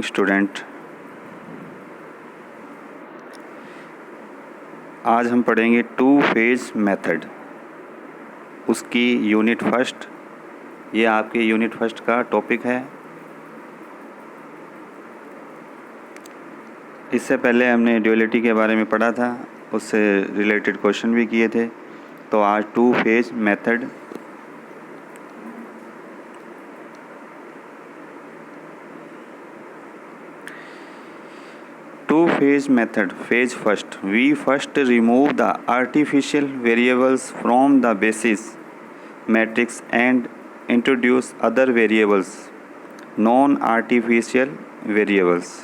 Morning student. आज हम पढ़ेंगे टू फेज मेथड, उसकी यूनिट फर्स्ट। ये आपके यूनिट फर्स्ट का टॉपिक है। इससे पहले हमने ड्यूअलिटी के बारे में पढ़ा था, उससे रिलेटेड क्वेश्चन भी किए थे। तो आज two phase method. Two phase method. Phase first. We first remove the artificial variables from the basis matrix and introduce other variables, non-artificial variables.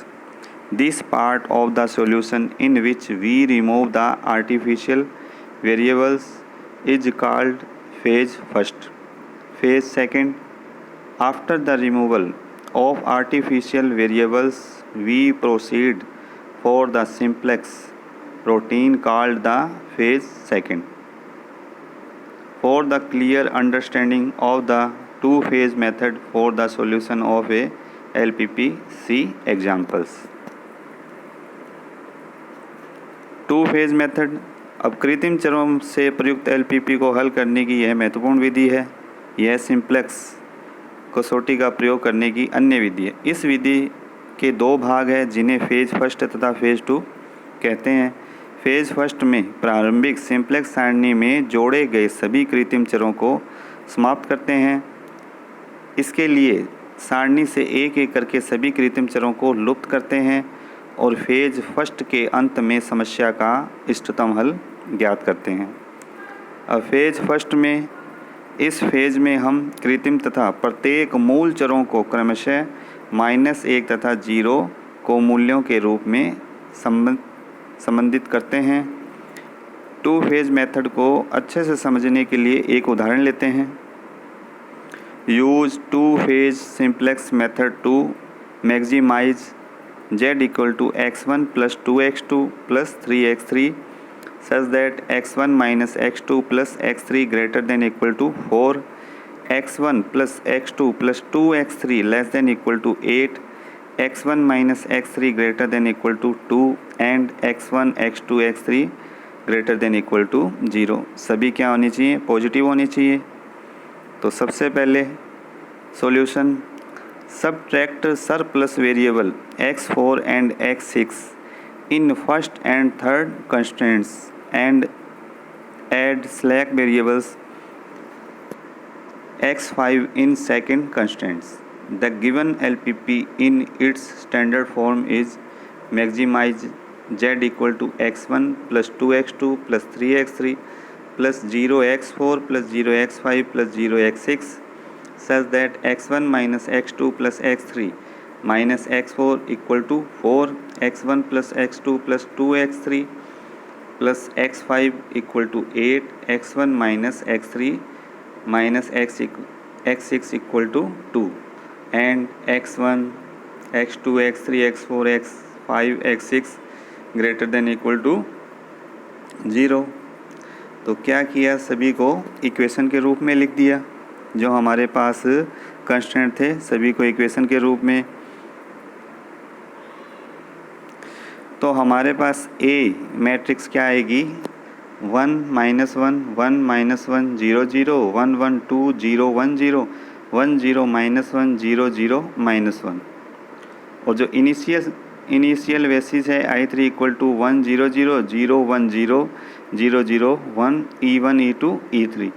This part of the solution in which we remove the artificial variables is called phase first. Phase second. After the removal of artificial variables, we proceed for the simplex routine called the phase second. For the clear understanding of the two-phase method for the solution of a LPP, see examples. To-phase method. अब कृत्रिम चरों से प्रयुक्त LPP को हल करने की यह महत्वपूर्ण विधि है। यह सिंप्लेक्स कसौटी का प्रयोग करने की अन्य विधि है। इस विधि के दो भाग हैं जिन्हें फेज फर्स्ट तथा फेज टू कहते हैं। फेज फर्स्ट में प्रारंभिक सिंप्लेक्स सारणी में जोड़े गए सभी कृत्रिम चरों को समाप्त करते हैं। इसके लिए सारणी से एक एक करके सभी कृत्रिम चरों को लुप्त करते हैं और फेज फर्स्ट के अंत में समस्या का इष्टतम हल ज्ञात करते हैं। अब फेज फर्स्ट में, इस फेज में हम कृत्रिम तथा प्रत्येक मूल चरों को क्रमशः -1 तथा 0 को मूल्यों के रूप में संबंधित करते हैं। टू फेज मेथड को अच्छे से समझने के लिए एक उदाहरण लेते हैं। Use two phase simplex method to maximise z = x1 + 2x2 + 3x3 such that x1 - x2 + x3 > 4, x1 + x2 + 2x3 <= 8, x1 - x3 > 2 and x1 x2 x3 > 0 सभी क्या होनी चाहिए? पॉजिटिव होनी चाहिए। तो सबसे पहले solution, subtract surplus variable x4 and x6 in first and third constraints and add slack variables x5 in second constraints. The given LPP in its standard form is maximize z = x1 + 2x2 + 3x3 + 0x4 + 0x5 + 0x6 such that x1 - x2 + x3 - x4 = 4, x1 + x2 + 2x3 + x5 = 8, x1 - x3 - x6 = 2 and x1 x2 x3 x4 x5 x6 > 0। तो क्या किया, सभी को equation के रूप में लिख दिया। जो हमारे पास कंस्ट्रेंट थे सभी को इक्वेशन के रूप में। तो हमारे पास A मैट्रिक्स क्या आएगी? 1 - 1 1 - 1 0 0 1 1 2 0 1 0 1 0 - 1 0 0 -1। और जो इनिशियल बेसिस है I3 = 1 0 0 0 1 0 0 0 1 E1 E2 E3।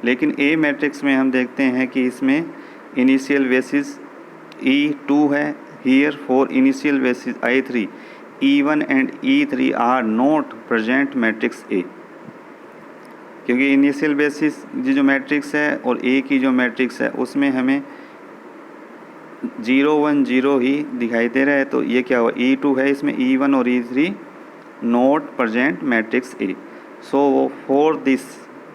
लेकिन A मैट्रिक्स में हम देखते हैं कि इसमें इनिशियल बेसिस E2 है। Here for initial basis I3 E1 and E3 are not present matrix A, क्योंकि इनिशियल बेसिस जो मैट्रिक्स है और A की जो मैट्रिक्स है उसमें हमें 0 1 0 ही दिखाई दे रहा है। तो ये क्या हुआ? E2 है, इसमें E1 और E3 not present matrix A। So for this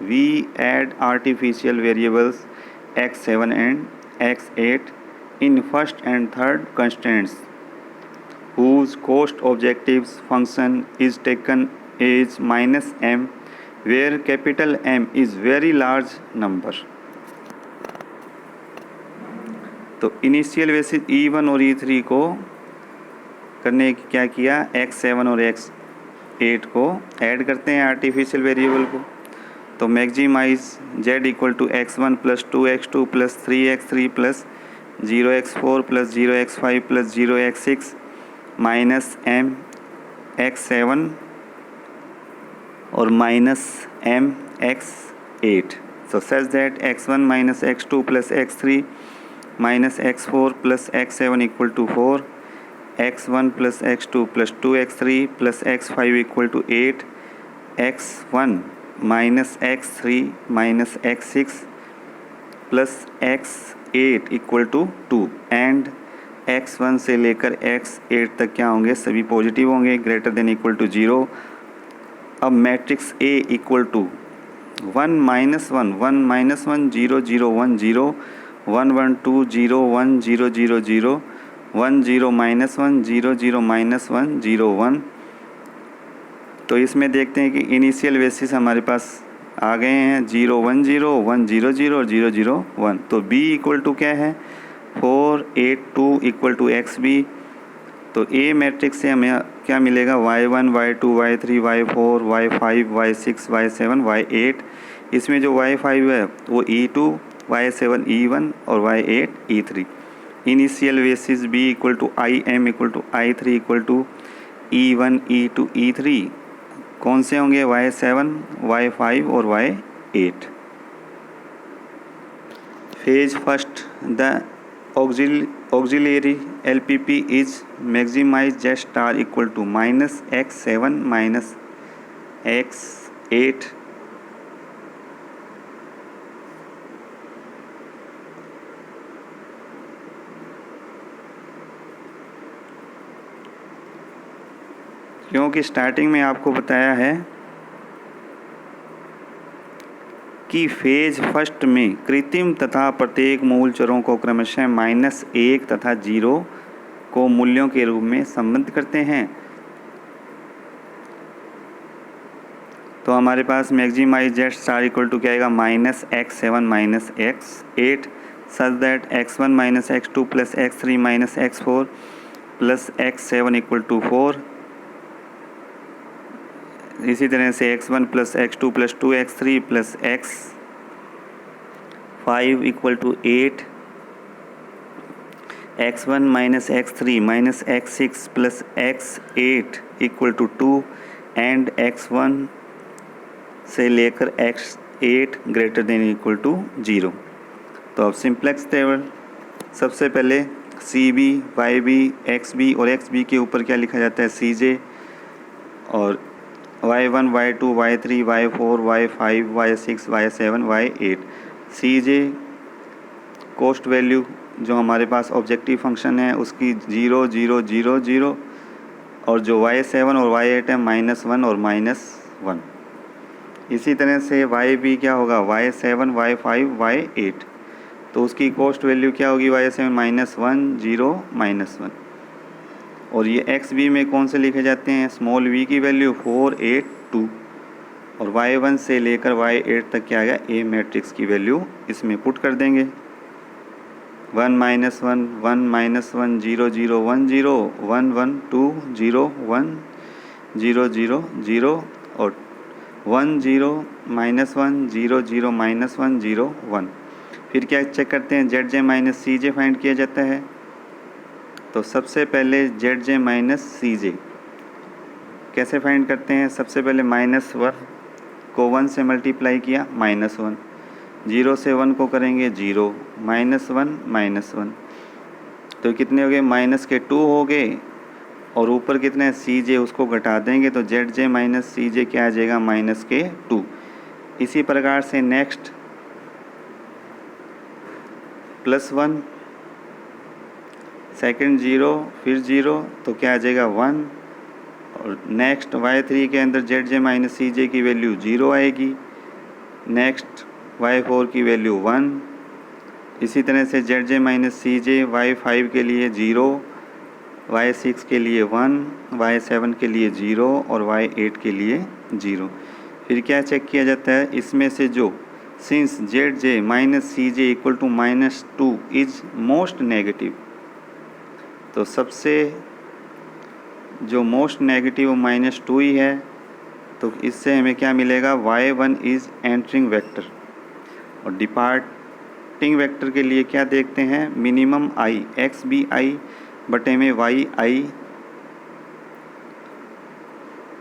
we add artificial variables x7 and x8 in first and third constraints whose cost objectives function is taken as -m where capital M is very large number। तो initial basis E1 और E3 को करने की क्या किया, x7 और x8 को add करते हैं आर्टिफिशियल वेरिएबल को। तो maximise z equal to x1 plus 2x2 plus 3x3 plus 0x4 plus 0x5 plus 0x6 minus m x7 और minus m x8। So such that x1 minus x2 plus x3 minus x4 plus x7 equal to 4, x1 plus x2 plus 2x3 plus x5 equal to 8, x1 minus x3 minus x6 plus x8 equal to 2 and x1 से लेकर x8 तक क्या होंगे, सभी positive होंगे, greater than equal to 0। अब matrix A equal to 1 minus 1 1 minus 1 0 0 1 0 1 1 2 0 1 0 0 0 1 0 minus 1 0 0 minus 1 0 1। तो इसमें देखते हैं कि इनिशियल बेसिस हमारे पास आ गए हैं 0 1 0 1 0 0 और 0 0 1। तो B इक्वल टू क्या है 4 8 2 इक्वल टू XB। तो A मैट्रिक्स से हमें क्या मिलेगा y1 y2 y3 y4 y5 y6 y7 y8। इसमें जो y5 है वो E2 y7 E1 और y8 E3। Initial basis B equal to IM equal to I3 equal to E1 E2 E3 कौन से होंगे y7 y5 और y8। Phase first the auxiliary LPP is maximize z star equal to minus x7 minus x8 क्योंकि starting में आपको बताया है कि फेज फर्स्ट में कृत्रिम तथा प्रत्येक मूल चरों को क्रमशः -1 तथा 0 को मूल्यों के रूप में संबद्ध करते हैं। तो हमारे पास maximise z star equal to क्या आएगा -x7 minus x8 such that x1 minus x2 plus x3 minus x4 plus x7 equal to 4। इसी तरह से x1 plus x2 plus 2x3 plus x5 equal to 8, x1 minus x3 minus x6 plus x8 equal to 2 and x1 से लेकर x8 greater than equal to 0। तो अब simplex table सबसे पहले CB, YB, XB और XB के ऊपर क्या लिखा जाता है CJ और y1 y2 y3 y4 y5 y6 y7 y8। CJ cost value जो हमारे पास ऑब्जेक्टिव फंक्शन है उसकी 0 0 0 0 और जो y7 और y8 है -1 और -1। इसी तरह से YB क्या होगा y7 y5 y8 तो उसकी कॉस्ट वैल्यू क्या होगी y7 -1 0 -1। और ये XB में कौन से लिखे जाते हैं स्मॉल v की वैल्यू 4 8 2 और y1 से लेकर y8 तक क्या आएगा A मैट्रिक्स की वैल्यू इसमें पुट कर देंगे 1 -1 1 -1 0 0 1 0 1 1 2 0 1 0 0 0 और 1 0 -1 0 0 -1 0 1। फिर क्या चेक करते हैं ZJ माइनस CJ फाइंड किया जाता है। तो सबसे पहले ZJ माइनस CJ कैसे फाइंड करते हैं, सबसे पहले -1 को 1 से मल्टीप्लाई किया -1, 0 से 1 को करेंगे 0 -1 -1 तो कितने हो गए माइनस के 2 हो गए और ऊपर कितने CJ उसको घटा देंगे तो ZJ माइनस CJ क्या आ जाएगा -2। इसी प्रकार से नेक्स्ट +1 सेकंड 0 फिर 0 तो क्या आ जाएगा 1 और नेक्स्ट y3 के अंदर ZJ माइनस CJ की वैल्यू 0 आएगी, नेक्स्ट y4 की वैल्यू 1। इसी तरह से ZJ माइनस CJ y5 के लिए 0, y6 के लिए 1, y7 के लिए 0 और y8 के लिए 0। फिर क्या चेक किया जाता है इसमें से जो since ZJ minus CJ equal to -2 is most negative तो सबसे जो मोस्ट नेगेटिव -2 ही है, तो इससे हमें क्या मिलेगा, y1 इज़ एंटरिंग वेक्टर। और डिपार्टिंग वेक्टर के लिए क्या देखते हैं, minimum i x B i बटे में वाई आई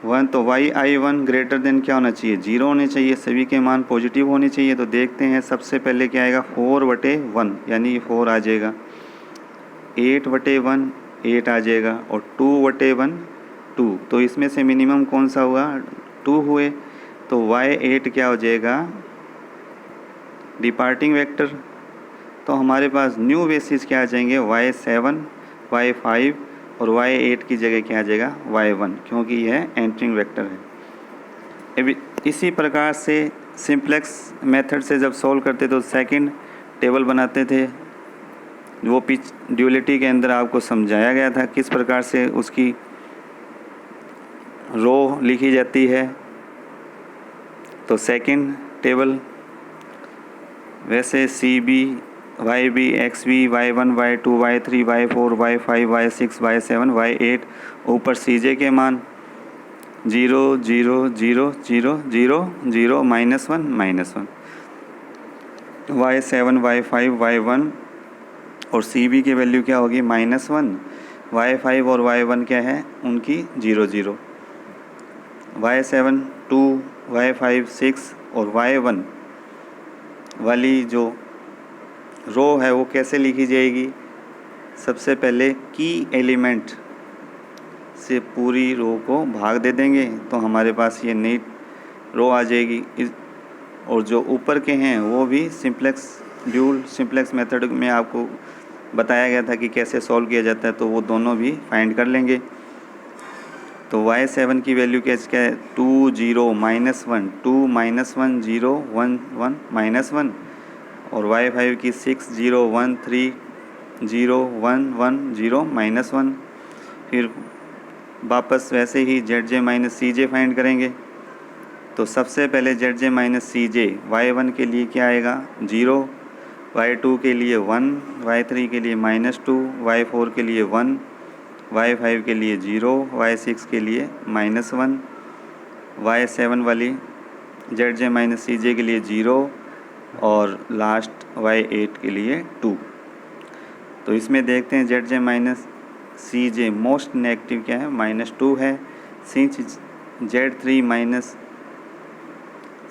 1, तो वाई आई 1 ग्रेटर देन क्या होना चाहिए, 0 होने चाहिए, सभी के मान पॉजिटिव होने चाहिए। तो देखते हैं सबसे पहले क्या आएगा, 4/1 यानी 4 आ जाएगा, 8/1 8 आ जाएगा, और 2/1 2। तो इसमें से मिनिमम कौन सा हुआ, 2 हुए। तो y8 क्या हो जाएगा, डिपार्टिंग वेक्टर। तो हमारे पास न्यू बेसिस क्या आ जाएंगे, y7 y5 और y8 की जगह क्या आ जाएगा, y1, क्योंकि यह एंटरिंग वेक्टर है। अभी इसी प्रकार से सिंप्लेक्स मेथड से जब सॉल्व करते तो सेकंड टेबल बनाते थे, वो पिच ड्यूलिटी के अंदर आपको समझाया गया था किस प्रकार से उसकी रो लिखी जाती है। तो सेकंड टेबल वैसे C B y B x B y1 y2 y3 y4 y5 y6 y7 y8, ऊपर सी जे के मान 0 0 0 0 0 0 -1 -1, y7 y5 y1 और सी बी की वैल्यू क्या होगी, -1, y5 और y1 क्या है उनकी 0 0, y7 2 y5 6 और y1 वाली जो रो है वो कैसे लिखी जाएगी, सबसे पहले की एलिमेंट से पूरी रो को भाग दे देंगे तो हमारे पास ये नई रो आ जाएगी। और जो ऊपर के हैं वो भी सिंप्लेक्स मेथड में आपको बताया गया था कि कैसे सॉल्व किया जाता है, तो वो दोनों भी फाइंड कर लेंगे। तो y7 की वैल्यू क्या है, 2 0 -1 2 -1 0 1 1 -1, और y5 की 6 0 1 3 0 1 1 0 -1। फिर वापस वैसे ही ZJ - CJ फाइंड करेंगे। तो सबसे पहले ZJ - CJ y1 के लिए क्या आएगा, 0, y2 के लिए 1, y3 के लिए -2, y4 के लिए 1, y5 के लिए 0, y6 के लिए -1, y7 वाली ZJ - CJ के लिए 0 और लास्ट y8 के लिए 2। तो इसमें देखते हैं ZJ - CJ मोस्ट नेगेटिव क्या है, -2 है, since Z3 -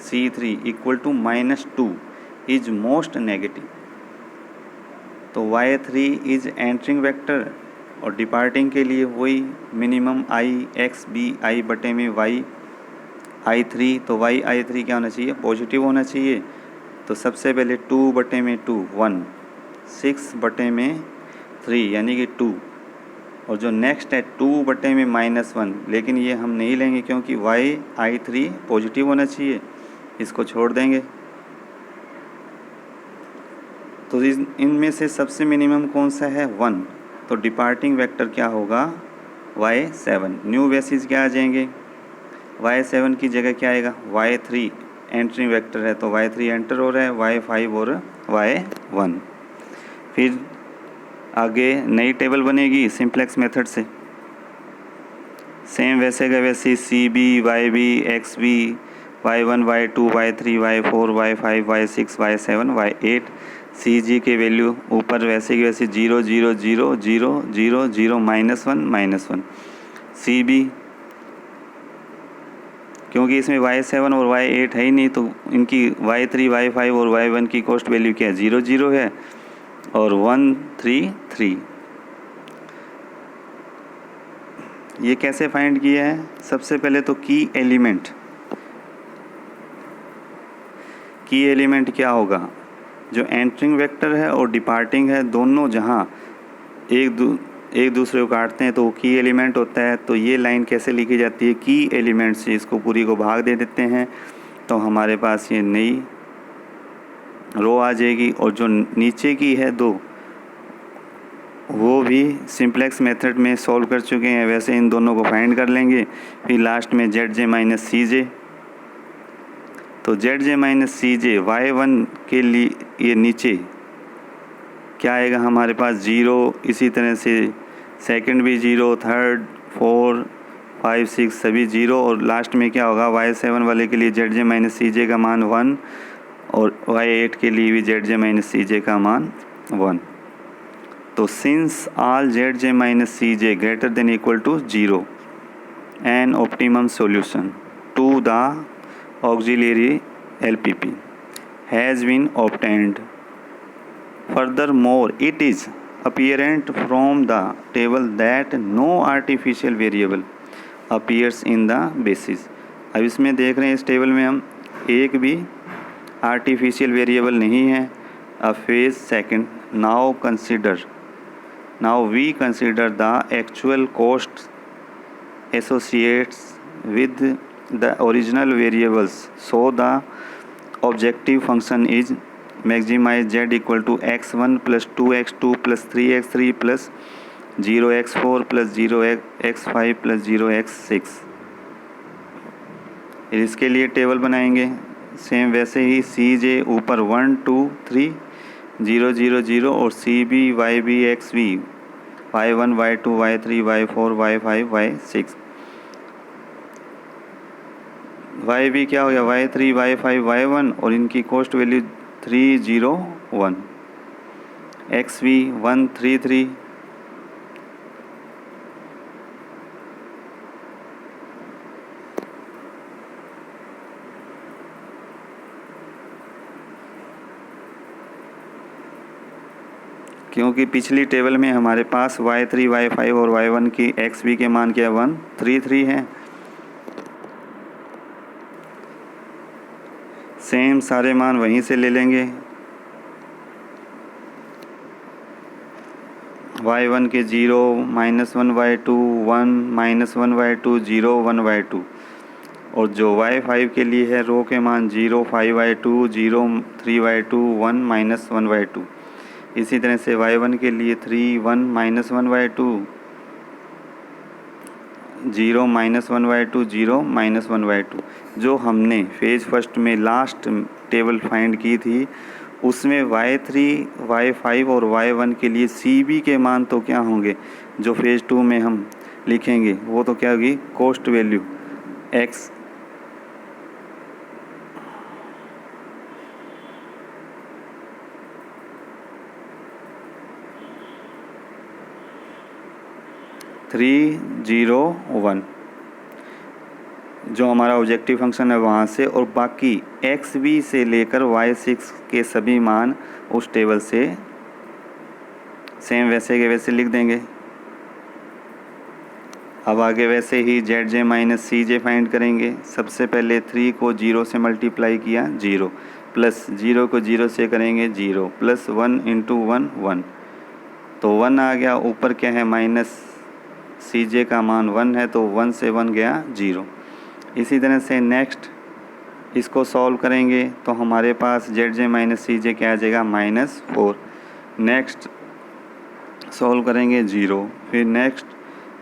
C3 equal to -2 is most negative. तो y3 इज एंटरिंग वेक्टर और डिपार्टिंग के लिए वही minimum i x B i बटे में y i3, तो y i3 क्या होना चाहिए, पॉजिटिव होना चाहिए। तो सबसे पहले 2/2 1, 6/3 यानी कि 2, और जो नेक्स्ट है 2/1, लेकिन ये हम नहीं लेंगे क्योंकि y i3 पॉजिटिव होना चाहिए, इसको छोड़ देंगे। तो इनमें से सबसे मिनिमम कौन सा है, 1, तो डिपार्टिंग वेक्टर क्या होगा, y7। न्यू बेसिस क्या आ जाएंगे, y7 की जगह क्या आएगा, y3 एंटरिंग वेक्टर है तो y3 एंटर हो रहा है, y5 और y1। फिर आगे नई टेबल बनेगी सिंप्लेक्स मेथड से, सेम वैसे का वैसे C B y B x B y1 y2 y3 y4 y5 y6 y7 y8, C G के वैल्यू ऊपर वैसे की वैसे 0 0 0 0 0 0 -1 -1, सी बी क्योंकि इसमें y7 और y8 है ही नहीं, तो इनकी y3 y5 और y1 की कॉस्ट वैल्यू क्या है, 0 0 है और 1 3 3। ये कैसे फाइंड किया है, सबसे पहले तो की एलिमेंट क्या होगा, जो एंटरिंग वेक्टर है और डिपार्टिंग है दोनों जहाँ एक दूसरे को काटते हैं तो वो की एलिमेंट होता है। तो ये लाइन कैसे लिखी जाती है, की एलिमेंट से इसको पूरी को भाग दे देते हैं तो हमारे पास ये नई रो आ जाएगी। और जो नीचे की है 2 वो भी सिंप्लेक्स मेथड में सॉल्व कर चुके हैं, वैसे इन दोनों को फाइंड कर लेंगे। फिर लास्ट में ZJ - CJ, तो ZJ - CJ y1 के लिए ये नीचे क्या आएगा हमारे पास, 0, इसी तरह से सेकंड भी 0, थर्ड 4 5 6 सभी 0 और लास्ट में क्या होगा y7 वाले के लिए zj माइनस सी जे का मान 1 और y8 के लिए भी zj माइनस सी जे का मान 1। तो since all zj minus C J greater than equal to 0 an optimum solution to the auxiliary LPP has been obtained. Furthermore, it is apparent from the table that no artificial variable appears in the basis. अब इसमें देख रहे हैं इस table में हम एक भी आर्टिफिशियल वेरिएबल नहीं है। अब phase second, now we consider the actual cost associates with the original variables, so the objective function is maximise z equal to x1 plus 2x2 plus 3x3 plus 0x4 plus 0x5 plus 0x6। इसके लिए table बनाएंगे same वैसे ही CJ ऊपर 1 2 3 0 0 0 और CB YB XB Y1 Y2 Y3 Y4 Y5 Y6। YB क्या हो गया Y3 Y5 Y1 और इनकी कॉस्ट वैल्यू 3 0 1। XB 1 3 3 क्योंकि पिछली टेबल में हमारे पास Y3 Y5 और Y1 की XB के मान क्या 1 3 3 हैं। सेम सारे मान वहीं से ले लेंगे। Y1 के 0 -1 Y2 1 -1 Y2 0 1 Y2 और जो Y5 के लिए है रो के मान 0 5 Y2 0 3 Y2 1 -1 Y2। इसी तरह से Y1 के लिए 3 1 -1 Y2 0 -1 Y2 0 -1 Y2। जो हमने फेज फर्स्ट में लास्ट टेबल फाइंड की थी उसमें Y3 Y5 और Y1 के लिए CB के मान तो क्या होंगे जो फेज टू में हम लिखेंगे वो तो क्या होगी कॉस्ट वैल्यू X थ्री 0 1 जो हमारा ऑब्जेक्टिव फंक्शन है वहाँ से और बाकी XB से लेकर Y6 के सभी मान उस टेबल से सेम वैसे के वैसे लिख देंगे। अब आगे वैसे ही ZJ माइनस CJ फाइंड करेंगे। सबसे पहले 3 को 0 से मल्टीप्लाई किया 0 प्लस 0 को 0 से करेंगे 0 प्लस 1 इंटू 1 1 तो 1 आ गया। ऊपर क्या है माइनस CJ का मान 1 है तो 1 से 1 गया 0। इसी तरह से नेक्स्ट इसको सॉल्व करेंगे तो हमारे पास ZJ माइनस CJ क्या आ जाएगा -4। नेक्स्ट सॉल्व करेंगे 0 फिर नेक्स्ट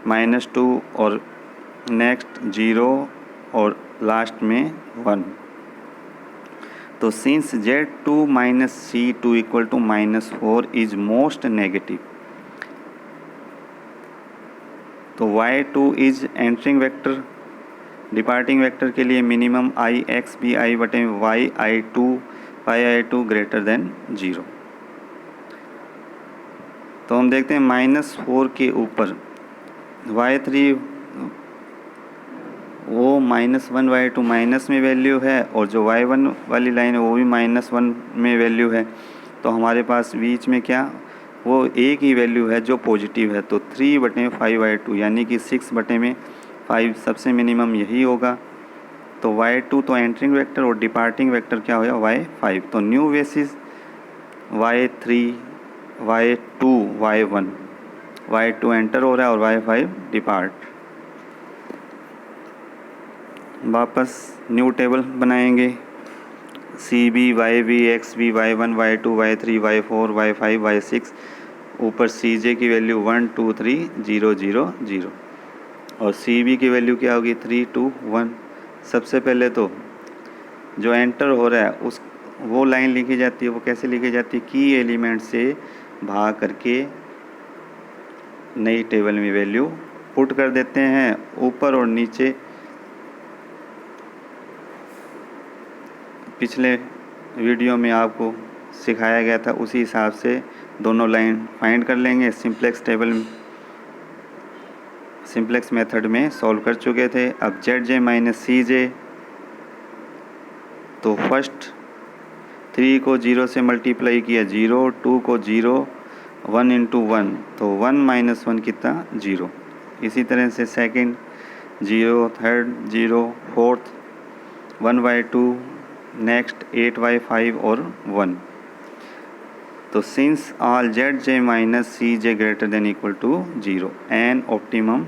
-2 और नेक्स्ट 0 और लास्ट में 1। तो since Z2 minus C2 equal to -4 is most negative तो Y2 is entering vector, departing vector के लिए मिनिमम IXBI बटे YI2 ग्रेटर देन 0। तो हम देखते हैं -4 के ऊपर Y3 वो -1 Y2 माइनस में वैल्यू है और जो Y1 वाली लाइन है वो भी -1 में वैल्यू है। तो हमारे पास बीच में क्या वो एक ही वैल्यू है जो पॉजिटिव है तो 3 बटे 5 Y2 यानी कि 6 बटे में 5 सबसे मिनिमम यही होगा। तो Y2 तो एंटरिंग वेक्टर और डिपार्टिंग वेक्टर क्या होगा Y5। तो new basis Y3 Y2 Y1 Y2 enter हो रहा है और Y5 डिपार्ट। वापस न्यू टेबल बनाएंगे CB YB XB Y1 Y2 Y3 Y4 Y5 Y6 ऊपर CJ की वैल्यू 1 2 3 0 0 0 और CB की वैल्यू क्या होगी 3 2 1। सबसे पहले तो जो एंटर हो रहा है उस वो लाइन लिखी जाती है। वो कैसे लिखी जाती है की एलिमेंट से भाग करके नई टेबल में वैल्यू पुट कर देते हैं। ऊपर और नीचे पिछले वीडियो में आपको सिखाया गया था, उसी हिसाब से दोनों लाइन फाइंड कर लेंगे। सिंप्लेक्स मेथड में सॉल्व कर चुके थे। अब जेड जे माइनस सी जे, तो फर्स्ट 3 को 0 से मल्टीप्लाई किया 0, 2 को 0, 1 इंटू 1, तो 1 माइनस 1 कितना 0। इसी तरह से सेकंड 0, थर्ड 0, फोर्थ 1/2, नेक्स्ट 8/5 और 1। तो since all Z J minus C J greater than equal to 0, an optimum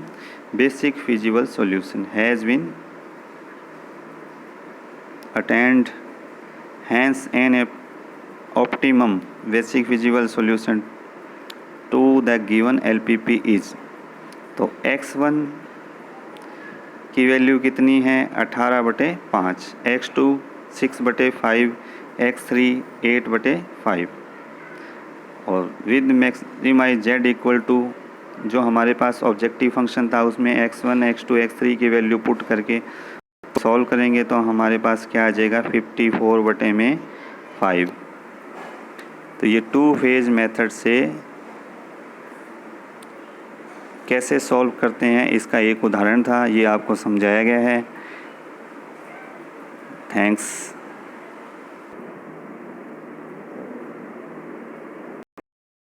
basic feasible solution has been attained, hence an optimum basic feasible solution to the given LPP is। तो x1 की value कितनी है 18/5, x2 6/5, x3 8/5 और with maximise z equal to जो हमारे पास objective function था उसमें x1 x2 x3 की वैल्यू पुट करके सॉल्व करेंगे तो हमारे पास क्या आ जाएगा 54/5। तो ये 2 फेज मेथड से कैसे सॉल्व करते हैं इसका एक उदाहरण था, ये आपको समझाया गया है। थैंक्स।